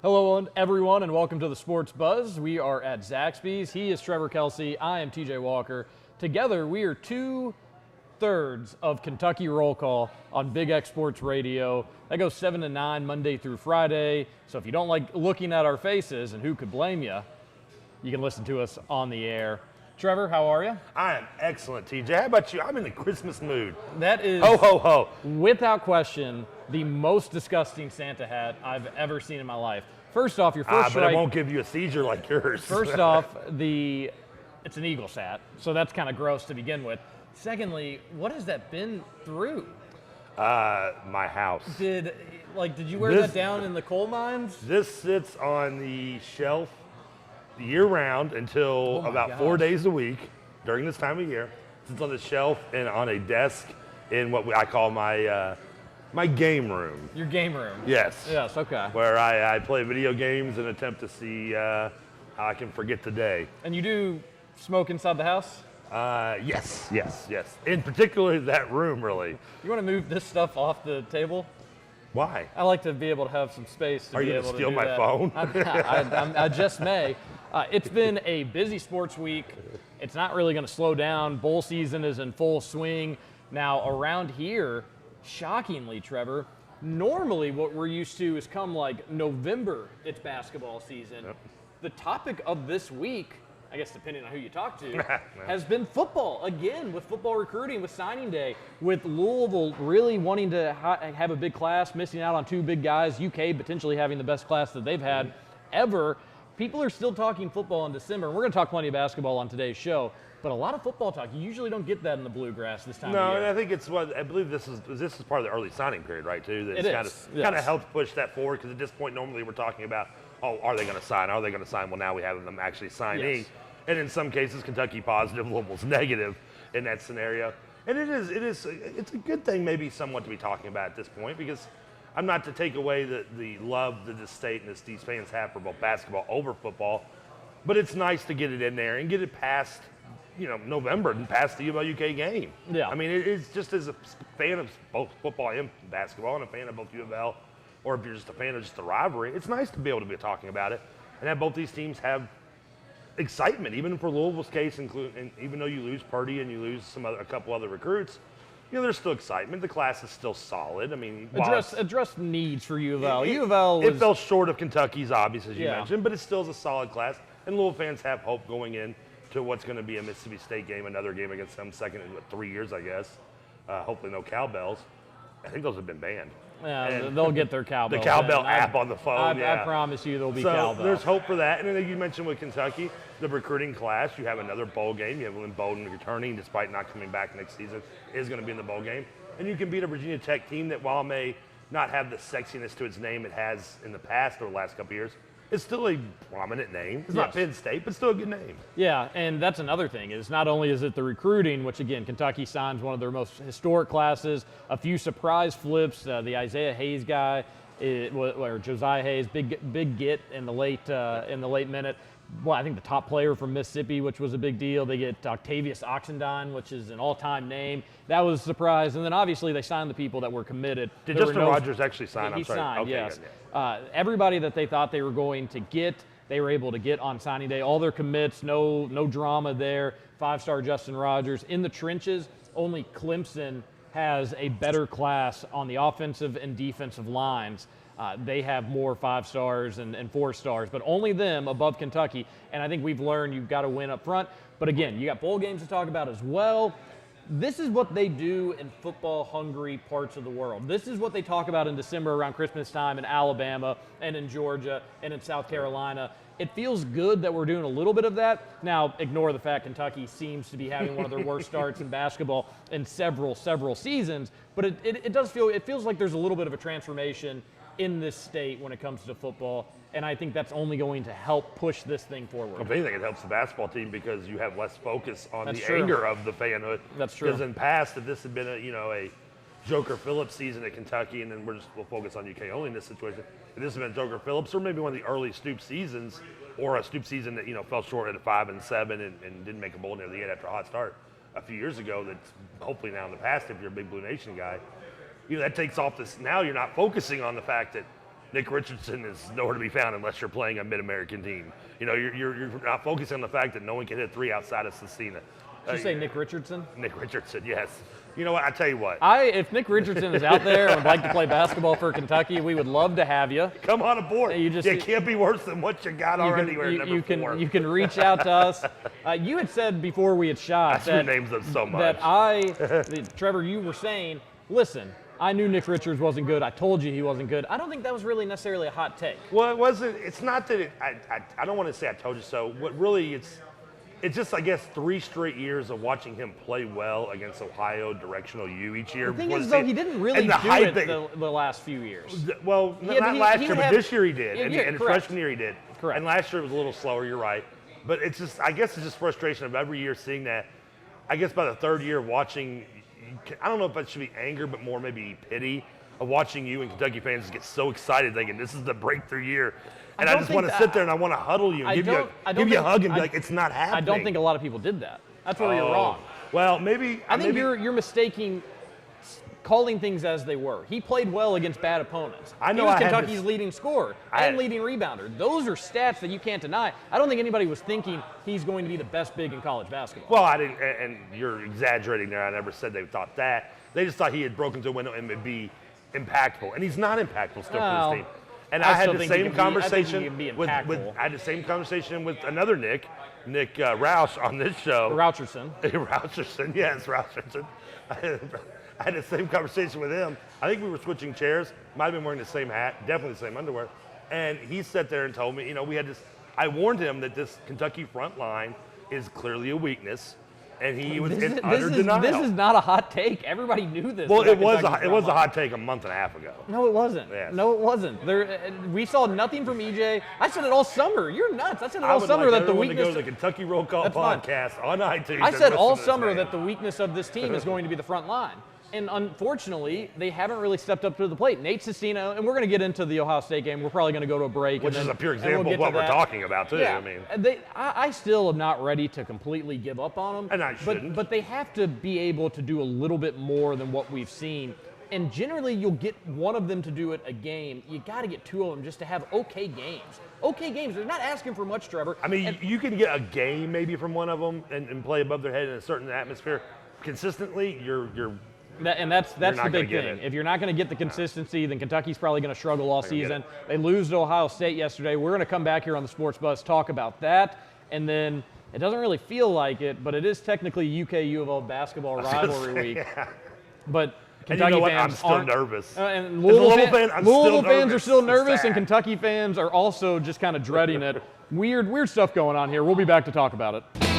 Hello, everyone, and welcome to the Sports Buzz. We are at Zaxby's. He is Trevor Kelsey. I am TJ Walker. Together, we are 2/3 of Kentucky Roll Call on Big X Sports Radio. That goes 7 to 9 Monday through Friday. So if you don't like looking at our faces, and who could blame you, you can listen to us on the air. Trevor, how are you? I am excellent, TJ. How about you? I'm in the Christmas mood. That is, Ho, ho, ho. without question, the most disgusting Santa hat I've ever seen in my life. First off, your first But strike. it won't give you a seizure like yours. First off, it's an Eagles hat, so that's kind of gross to begin with. Secondly, what has that been through? My house. Did you wear that down in the coal mines? This sits on the shelf year round until about 4 days a week during this time of year. It sits on the shelf and on a desk in what I call my game room. Your game room. Yes. Yes, okay. Where I play video games and attempt to see how I can forget the day. And you do smoke inside the house? Yes. In particular, that room, really. You want to move this stuff off the table? Why? I like to be able to have some space to Are be you able going to to steal do my that. phone? I just may. It's been a busy sports week. It's not really going to slow down. Bowl season is in full swing. Now, around here, shockingly, Trevor, normally what we're used to is come like November, it's basketball season. Yep. The topic of this week, I guess depending on who you talk to, has been football. Again, with football recruiting, with signing day, with Louisville really wanting to have a big class, missing out on two big guys, UK potentially having the best class that they've had ever. People are still talking football in December. We're going to talk plenty of basketball on today's show, but a lot of football talk. You usually don't get that in the Bluegrass this time of No, year. and I think it's what I believe this is part of the early signing period, right? Too. That's It kind is, of yes. kind of helped push that forward because at this point, normally we're talking about, oh, are they going to sign? Are they going to sign? Well, now we have them actually signing, Yes. and in some cases, Kentucky positive, Louisville's negative in that scenario. And it's a good thing maybe somewhat to be talking about at this point because I'm not to take away the love that this state and these fans have for both basketball over football, but it's nice to get it in there and get it past, November and past the U of L UK game. Yeah. I mean, it's just as a fan of both football and basketball and a fan of both U of L, or if you're just a fan of just the rivalry, it's nice to be able to be talking about it and have both these teams have excitement, even for Louisville's case, and even though you lose Purdy and you lose a couple other recruits, there's still excitement. The class is still solid. I mean, Address needs for U of L. U of L it fell short of Kentucky's, obvious, as you Yeah. mentioned, but it still is a solid class. And Louisville fans have hope going in to what's going to be a Mississippi State game, another game against them, second in 3 years, I guess. Hopefully no cowbells. I think those have been banned. Yeah, And they'll get their cowbell. The cowbell app on the phone, I promise you there'll be so cowbell. there's hope for that. And then you mentioned with Kentucky, the recruiting class, you have another bowl game. You have Lynn Bowden returning, despite not coming back next season, is going to be in the bowl game. And you can beat a Virginia Tech team that, while it may not have the sexiness to its name it has in the past or the last couple of years, it's still a prominent name. It's not Yes. Penn State, but still a good name. Yeah, and that's another thing is not only is it the recruiting, which again, Kentucky signs one of their most historic classes, a few surprise flips, the Isaiah Hayes guy, or Josiah Hayes, big get in the late minute. Well, I think the top player from Mississippi, which was a big deal. They get Octavius Oxendine, which is an all-time name. That was a surprise. And then obviously they signed the people that were committed. Did There were Justin Rogers actually sign? He I'm sorry. signed, Okay, yes. good, yeah. Everybody that they thought they were going to get, they were able to get on signing day. All their commits, no drama there. 5-star Justin Rogers. In the trenches, only Clemson has a better class on the offensive and defensive lines. They have more 5 stars and 4 stars, but only them above Kentucky. And I think we've learned you've got to win up front. But again, you got bowl games to talk about as well. This is what they do in football-hungry parts of the world. This is what they talk about in December around Christmas time in Alabama and in Georgia and in South Carolina. It feels good that we're doing a little bit of that. Now, ignore the fact Kentucky seems to be having one of their worst starts in basketball in several seasons. But it feels like there's a little bit of a transformation in this state when it comes to football, and I think that's only going to help push this thing forward. If anything, it helps the basketball team because you have less focus on That's the true. anger of the fanhood. That's true. Because in past, if this had been a Joker Phillips season at Kentucky, and then we'll focus on UK only in this situation. If this had been Joker Phillips, or maybe one of the early Stoops seasons, or a Stoops season that fell short at a 5-7 and didn't make a bowl near the end after a hot start a few years ago. That's hopefully now in the past if you're a big Blue Nation guy. That takes off this. Now you're not focusing on the fact that Nick Richardson is nowhere to be found unless you're playing a Mid-American team. You know, you're not focusing on the fact that no one can hit three outside of Cecina. Did you say Nick Richardson? Nick Richardson, yes. You know what? I tell you what. If Nick Richardson is out there and would like to play basketball for Kentucky, we would love to have you. Come on aboard. You can't be worse than what you got already. You can reach out to us. You had said before we had shot that names them so much. Trevor, you were saying, listen, I knew Nick Richards wasn't good. I told you he wasn't good. I don't think that was really necessarily a hot take. Well, it wasn't. It's not that I don't want to say I told you so. What really it's just, I guess, 3 straight years of watching him play well against Ohio directional U each year. The thing is, though, he didn't really do it the last few years. Well, not last year, but this year he did. And freshman year he did. Correct. And last year it was a little slower, you're right. But it's just, I guess it's just frustration of every year seeing that. I guess by the 3rd year of watching, I don't know if that should be anger, but more maybe pity of watching you and Kentucky fans get so excited thinking this is the breakthrough year. And I just want to sit there and I want to huddle you and give you a hug and be like, it's not happening. I don't think a lot of people did that. That's where you're wrong. Well, maybe. I think you're mistaking calling things as they were. He played well against bad opponents. I know he was Kentucky's leading scorer and leading rebounder. Those are stats that you can't deny. I don't think anybody was thinking he's going to be the best big in college basketball. Well, I didn't, and you're exaggerating there. I never said they thought that. They just thought he had broken through a window and would be impactful, and he's not impactful still for this team. And I had the same conversation with I had the same conversation with another Nick Roush on this show. Roucherson. Roucherson, yes, Roucherson. I had the same conversation with him. I think we were switching chairs. Might have been wearing the same hat, definitely the same underwear. And he sat there and told me, you know, we had this. I warned him that this Kentucky front line is clearly a weakness. And he was in utter denial. This is not a hot take. Everybody knew this. Well, it was a hot take a month and a half ago. No, it wasn't. Yes. No, it wasn't. We saw nothing from EJ. I said it all summer. You're nuts. I said it all summer that the weakness. To go to the Kentucky Roll Call podcast on iTunes. I said all summer that the weakness of this team is going to be the front line. And unfortunately, they haven't really stepped up to the plate. Nate Cecina, and we're going to get into the Ohio State game. We're probably going to go to a break. Which is a pure example of what we're talking about, too. Yeah, I mean, I still am not ready to completely give up on them. And I shouldn't. But they have to be able to do a little bit more than what we've seen. And generally, you'll get one of them to do it a game. You got to get 2 of them just to have okay games. Okay games. They're not asking for much, Trevor. I mean, you can get a game maybe from one of them and play above their head in a certain atmosphere. Consistently, you're that's the big thing. If you're not going to get the consistency, then Kentucky's probably going to struggle all season. They lose to Ohio State yesterday. We're going to come back here on the Sports Buzz, talk about that, and then it doesn't really feel like it, but it is technically UK U of L basketball rivalry week. Yeah. But Kentucky fans I'm still nervous. And Louisville fans are still nervous, and and Kentucky fans are also just kind of dreading it. Weird stuff going on here. We'll be back to talk about it.